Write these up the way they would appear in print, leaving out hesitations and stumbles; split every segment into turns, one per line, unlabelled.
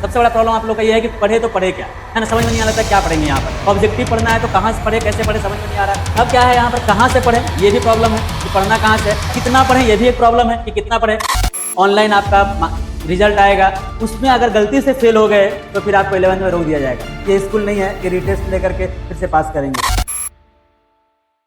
सबसे बड़ा प्रॉब्लम आप लोग का ये है कि पढ़े तो पढ़े क्या, है ना, समझ में नहीं आ रहा था क्या पढ़ेंगे यहाँ पर। ऑब्जेक्टिव पढ़ना है तो कहाँ से पढ़े, कैसे पढ़े, समझ में नहीं आ रहा है। अब क्या है यहाँ पर, कहाँ से पढ़े ये भी प्रॉब्लम है कि पढ़ना कहाँ से है, कितना पढ़े ये भी एक प्रॉब्लम है कि कितना पढ़े। ऑनलाइन आपका रिजल्ट आएगा, उसमें अगर गलती से फेल हो गए तो फिर आपको 11th में रोक दिया जाएगा। ये स्कूल नहीं है कि रीटेस्ट लेकर के फिर से पास करेंगे।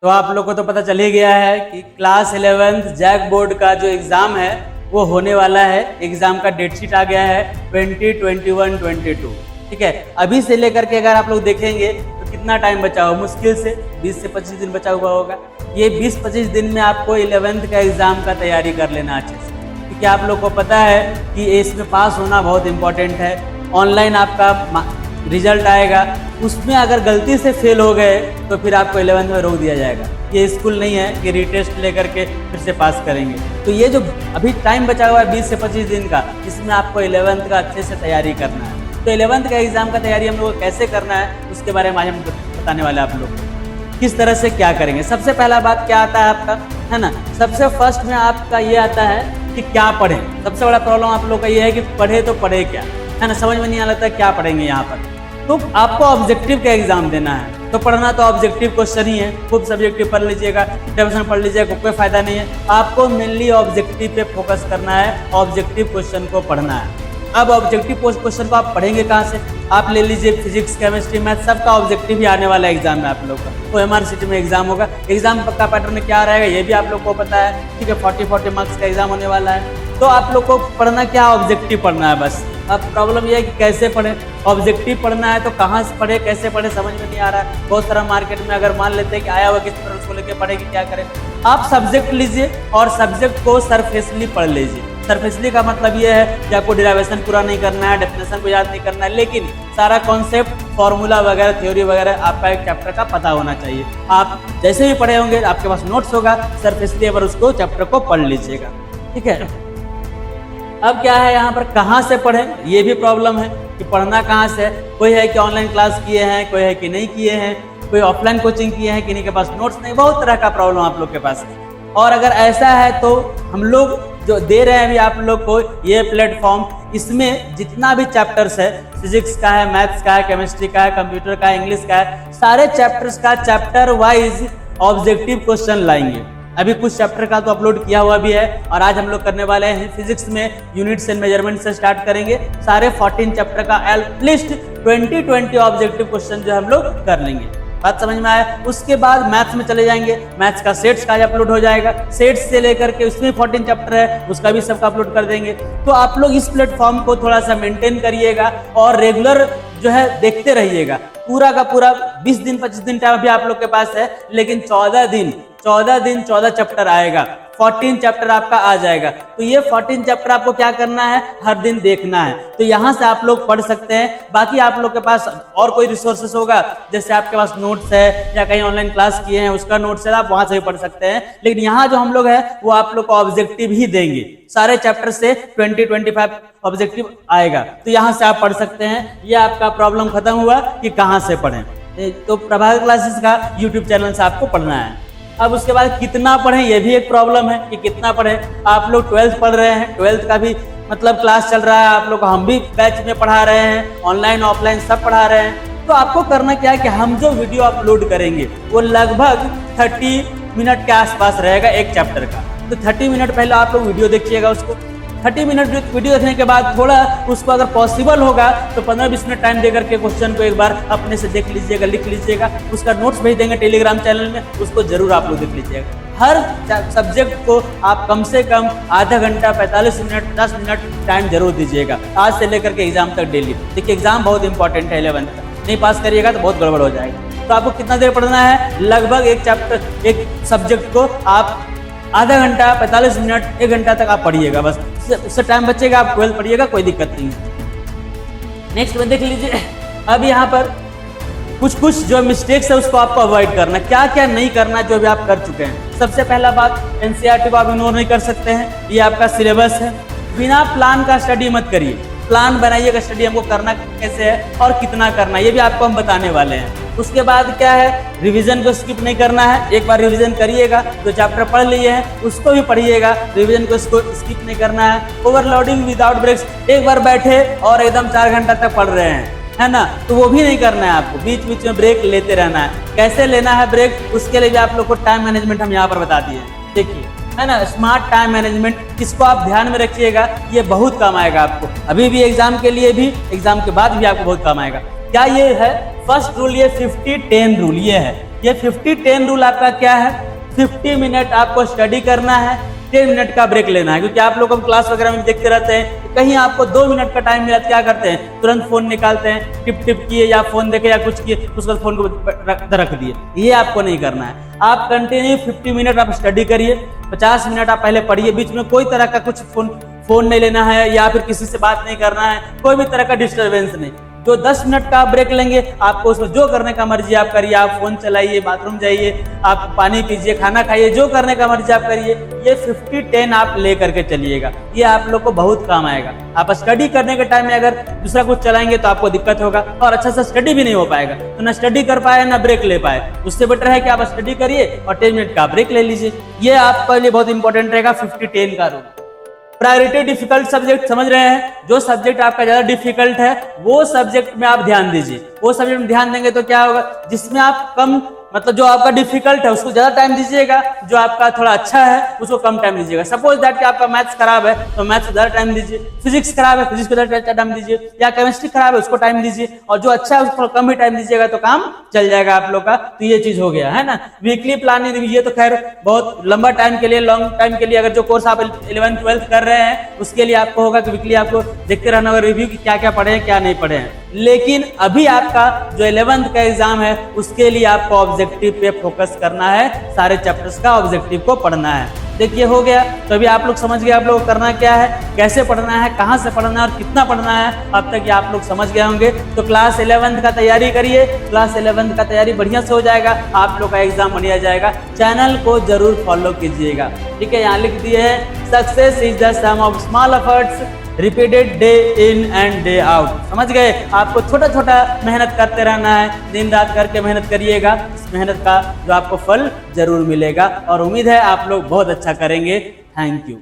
तो आप लोग को तो पता चल ही गया है कि क्लास 11th जैक बोर्ड का जो एग्ज़ाम है वो होने वाला है। एग्ज़ाम का डेट शीट आ गया है 2021-22, ठीक है। अभी से लेकर के अगर आप लोग देखेंगे तो कितना टाइम बचा हुआ, मुश्किल से 20 से 25 दिन बचा हुआ होगा। ये 20-25 दिन में आपको 11th का एग्ज़ाम का तैयारी कर लेना अच्छे से, क्योंकि आप लोग को पता है कि इसमें पास होना बहुत इंपॉर्टेंट है। ऑनलाइन आपका रिजल्ट आएगा, उसमें अगर गलती से फेल हो गए तो फिर आपको 11th में रोक दिया जाएगा। ये स्कूल नहीं है कि रीटेस्ट लेकर के फिर से पास करेंगे। तो ये जो अभी टाइम बचा हुआ है 20 से 25 दिन का, इसमें आपको 11th का अच्छे से तैयारी करना है। तो 11th का एग्ज़ाम का तैयारी हम लोग को कैसे करना है उसके बारे में आज हम बताने वाले आप लोग को, किस तरह से क्या करेंगे। सबसे पहला बात क्या आता है आपका, है ना, सबसे फर्स्ट में आपका ये आता है कि क्या पढ़ें। सबसे बड़ा प्रॉब्लम आप लोग का ये है कि पढ़े तो पढ़े क्या, है ना, समझ में नहीं आ रहा था क्या पढ़ेंगे यहाँ पर। तो आपको ऑब्जेक्टिव का एग्जाम देना है, तो पढ़ना तो ऑब्जेक्टिव क्वेश्चन ही है। खूब सब्जेक्टिव पढ़ लीजिएगा, डेफिनेशन पढ़ लीजिएगा, कोई फायदा नहीं है। आपको मेनली ऑब्जेक्टिव पे फोकस करना है, ऑब्जेक्टिव क्वेश्चन को पढ़ना है। अब ऑब्जेक्टिव क्वेश्चन को आप पढ़ेंगे कहाँ से, आप ले लीजिए फिजिक्स, केमिस्ट्री, मैथ, सबका ऑब्जेक्टिव ही आने वाला एग्जाम है आप लोग का। तो MRCT में एग्जाम होगा। एग्जाम का पैटर्न क्या रहेगा ये भी आप लोग को पता है, ठीक है। 40 मार्क्स का एग्जाम होने वाला है। तो आप लोग को पढ़ना क्या, ऑब्जेक्टिव पढ़ना है बस। अब प्रॉब्लम यह है कि कैसे पढ़े, ऑब्जेक्टिव पढ़ना है तो कहाँ से पढ़े, कैसे पढ़े, समझ में नहीं आ रहा है। बहुत सारा मार्केट में अगर मान लेते हैं कि आया हुआ किस तरह उसको लेके पढ़ेगी, क्या करें। आप सब्जेक्ट लीजिए और सब्जेक्ट को सरफेसली पढ़ लीजिए। सरफेसली का मतलब ये है कि आपको डेरिवेशन पूरा नहीं करना है, डेफिनेशन को याद नहीं करना है, लेकिन सारा कॉन्सेप्ट, फॉर्मूला वगैरह, थ्योरी वगैरह आपका एक चैप्टर का पता होना चाहिए। आप जैसे ही पढ़े होंगे आपके पास नोट्स होगा, सरफेसली अगर उसको चैप्टर को पढ़ लीजिएगा, ठीक है। अब क्या है यहाँ पर, कहाँ से पढ़ें ये भी प्रॉब्लम है कि पढ़ना कहाँ से है। कोई है कि ऑनलाइन क्लास किए हैं, कोई है कि नहीं किए हैं, कोई ऑफलाइन कोचिंग किए हैं, किन्हीं के पास नोट्स नहीं, बहुत तरह का प्रॉब्लम आप लोग के पास है। और अगर ऐसा है तो हम लोग जो दे रहे हैं अभी आप लोग को ये प्लेटफॉर्म, इसमें जितना भी चैप्टर्स है, फिजिक्स का है, मैथ्स का है, केमिस्ट्री का है, कंप्यूटर का है, इंग्लिश का है, सारे चैप्टर्स का चैप्टर वाइज ऑब्जेक्टिव क्वेश्चन लाएंगे। अभी कुछ चैप्टर का तो अपलोड किया हुआ भी है और आज हम लोग करने वाले हैं फिजिक्स में यूनिट्स एंड मेजरमेंट से स्टार्ट करेंगे। सारे 14 चैप्टर का एटलीस्ट 20 ऑब्जेक्टिव क्वेश्चन जो हम लोग कर लेंगे। बात समझ में आया। उसके बाद मैथ्स में चले जाएंगे, मैथ्स का सेट्स का अपलोड हो जाएगा, सेट्स से लेकर के उसमें 14 चैप्टर है उसका भी सबका अपलोड कर देंगे। तो आप लोग इस प्लेटफॉर्म को थोड़ा सा मेंटेन करिएगा और रेगुलर जो है देखते रहिएगा। पूरा का पूरा 20 दिन 25 दिन टाइम अभी आप लोग के पास है, लेकिन 14 दिन 14 चैप्टर आएगा, 14 चैप्टर आपका आ जाएगा। तो ये 14 चैप्टर आपको क्या करना है, हर दिन देखना है। तो यहाँ से आप लोग पढ़ सकते हैं। बाकी आप लोग के पास और कोई रिसोर्सेस होगा, जैसे आपके पास नोट्स है या कहीं ऑनलाइन क्लास किए हैं उसका नोट्स है, आप वहां से भी पढ़ सकते हैं। लेकिन यहाँ जो हम लोग है वो आप लोग को ऑब्जेक्टिव ही देंगे, सारे चैप्टर से 20-25 ऑब्जेक्टिव आएगा। तो यहाँ से आप पढ़ सकते हैं। ये आपका प्रॉब्लम खत्म हुआ कि कहाँ से पढ़ें। तो प्रभाकर क्लासेस का यूट्यूब चैनल से आपको पढ़ना है। अब उसके बाद कितना पढ़ें ये भी एक प्रॉब्लम है कि कितना पढ़ें। आप लोग 12th पढ़ रहे हैं, 12th का भी मतलब क्लास चल रहा है, आप लोग को हम भी बैच में पढ़ा रहे हैं, ऑनलाइन ऑफलाइन सब पढ़ा रहे हैं। तो आपको करना क्या है कि हम जो वीडियो अपलोड करेंगे वो लगभग 30 मिनट के आसपास रहेगा एक चैप्टर का। तो 30 मिनट पहले आप लोग वीडियो देखिएगा, उसको 30 मिनट वीडियो देखने के बाद थोड़ा उसको अगर पॉसिबल होगा तो 15-20 मिनट टाइम देकर के क्वेश्चन को एक बार अपने से देख लीजिएगा, लिख लीजिएगा। उसका नोट्स भेज देंगे टेलीग्राम चैनल में, उसको जरूर आप लोग देख लीजिएगा। हर सब्जेक्ट को आप कम से कम आधा घंटा, 45 मिनट, 10 मिनट टाइम जरूर दीजिएगा, आज से लेकर के एग्जाम तक डेली। देखिए एग्जाम बहुत इंपॉर्टेंट है 11th का, नहीं पास करिएगा तो बहुत गड़बड़ हो जाएगा। तो आपको कितना देर पढ़ना है, लगभग एक चैप्टर, एक सब्जेक्ट को आप आधा घंटा, 45 मिनट, 1 घंटा तक आप पढ़िएगा, बस उससे टाइम बचेगा। आप 12 पढ़िएगा, कोई दिक्कत नहीं है। नेक्स्ट में देख लीजिए, अब यहाँ पर कुछ जो मिस्टेक्स है उसको आपको अवॉइड करना, क्या क्या नहीं करना जो भी आप कर चुके हैं। सबसे पहला बात, NCERT को आप इग्नोर नहीं कर सकते हैं, ये आपका सिलेबस है। बिना प्लान का स्टडी मत करिए, प्लान बनाइएगा स्टडी हमको करना कैसे है और कितना करना है, ये भी आपको हम बताने वाले हैं। उसके बाद क्या है, रिवीजन को स्किप नहीं करना है। एक बार रिवीजन करिएगा, जो चैप्टर पढ़ लिए हैं उसको भी पढ़िएगा, रिवीजन को स्किप नहीं करना है। ओवरलोडिंग विदाउट ब्रेक्स, एक बार बैठे और एकदम 4 घंटा तक पढ़ रहे हैं, है ना, तो वो भी नहीं करना है आपको, बीच बीच में ब्रेक लेते रहना है। कैसे लेना है ब्रेक, उसके लिए भी आप लोग को टाइम मैनेजमेंट हम यहाँ पर बता दिए हैं। देखिए, है ना, स्मार्ट टाइम मैनेजमेंट, इसको आप ध्यान में रखिएगा, ये बहुत काम आएगा आपको, अभी भी एग्जाम के लिए भी, एग्जाम के बाद भी आपको बहुत काम आएगा। क्या ये है फर्स्ट रूल, ये 50-10 रूल, ये है, ये 50-10 रूल आपका क्या है, 50 मिनट आपको स्टडी करना है, 10 मिनट का ब्रेक लेना है। क्योंकि आप लोग हम क्लास वगैरह में देखते रहते हैं, कहीं आपको 2 मिनट का टाइम मिला, क्या करते हैं, तुरंत फोन निकालते हैं, टिप टिप किए या फोन देखे या कुछ किए, उसके बाद फोन को रख दिए। ये आपको नहीं करना है। आप कंटिन्यू 50 मिनट आप स्टडी करिए, 50 मिनट आप पहले पढ़िए, बीच में कोई तरह का कुछ फोन नहीं लेना है या फिर किसी से बात नहीं करना है, कोई भी तरह का डिस्टर्बेंस नहीं। जो 10 मिनट का आप ब्रेक लेंगे, आपको उसमें जो करने का मर्जी आप करिए, आप फोन चलाइए, बाथरूम जाइए, आप पानी पीजिए, खाना खाइए, जो करने का मर्जी आप करिए। ये 50-10 आप ले करके चलिएगा, ये आप लोग को बहुत काम आएगा। आप स्टडी करने के टाइम में अगर दूसरा कुछ चलाएंगे तो आपको दिक्कत होगा और अच्छा से स्टडी भी नहीं हो पाएगा, तो ना स्टडी कर पाए ना ब्रेक ले पाए। उससे बेटर है कि आप स्टडी करिए और 10 मिनट का ब्रेक ले लीजिए। ये आपके लिए बहुत इंपॉर्टेंट रहेगा 50-10 का रूल। प्रायोरिटी डिफिकल्ट सब्जेक्ट समझ रहे हैं, जो सब्जेक्ट आपका ज्यादा डिफिकल्ट है वो सब्जेक्ट में आप ध्यान दीजिए। वो सब्जेक्ट में ध्यान देंगे तो क्या होगा, जिसमें आप कम, मतलब जो आपका डिफिकल्ट है उसको ज्यादा टाइम दीजिएगा, जो आपका थोड़ा अच्छा है उसको कम टाइम दीजिएगा। सपोज दैट कि आपका मैथ्स खराब है तो मैथ्स को ज्यादा टाइम दीजिए, फिजिक्स खराब है फिजिक्स को ज्यादा टाइम दीजिए, या केमिस्ट्री खराब है उसको टाइम दीजिए, और जो अच्छा है उसको थोड़ा कम ही टाइम दीजिएगा तो काम चल जाएगा आप लोग का। तो ये चीज हो गया, है ना। वीकली प्लानिंग, ये तो खैर बहुत लंबा टाइम के लिए, लॉन्ग टाइम के लिए, अगर जो कोर्स आप 11th-12th कर रहे हैं उसके लिए आपको होगा कि वीकली आपको देखते रहना होगा रिव्यू की क्या क्या पढ़े हैं क्या नहीं पढ़े हैं। लेकिन अभी आपका जो 11th का एग्जाम है उसके लिए आपको ऑब्जेक्टिव पे फोकस करना है, सारे चैप्टर्स का ऑब्जेक्टिव को पढ़ना है। देखिए हो गया, तो अभी आप लोग समझ गए आप लोग करना क्या है, कैसे पढ़ना है, कहाँ से पढ़ना है और कितना पढ़ना है, अब तक ये आप लोग समझ गए होंगे। तो क्लास 11th का तैयारी करिए, क्लास 11th का तैयारी बढ़िया से हो जाएगा, आप लोग का एग्जाम बढ़िया जाएगा। चैनल को जरूर फॉलो कीजिएगा, ठीक है। यहाँ लिख दिए है, success is the sum of small efforts repeated day in and day out. समझ गए, आपको छोटा छोटा मेहनत करते रहना है, दिन रात करके मेहनत करिएगा, इस मेहनत का जो आपको फल जरूर मिलेगा, और उम्मीद है आप लोग बहुत अच्छा करेंगे। Thank you.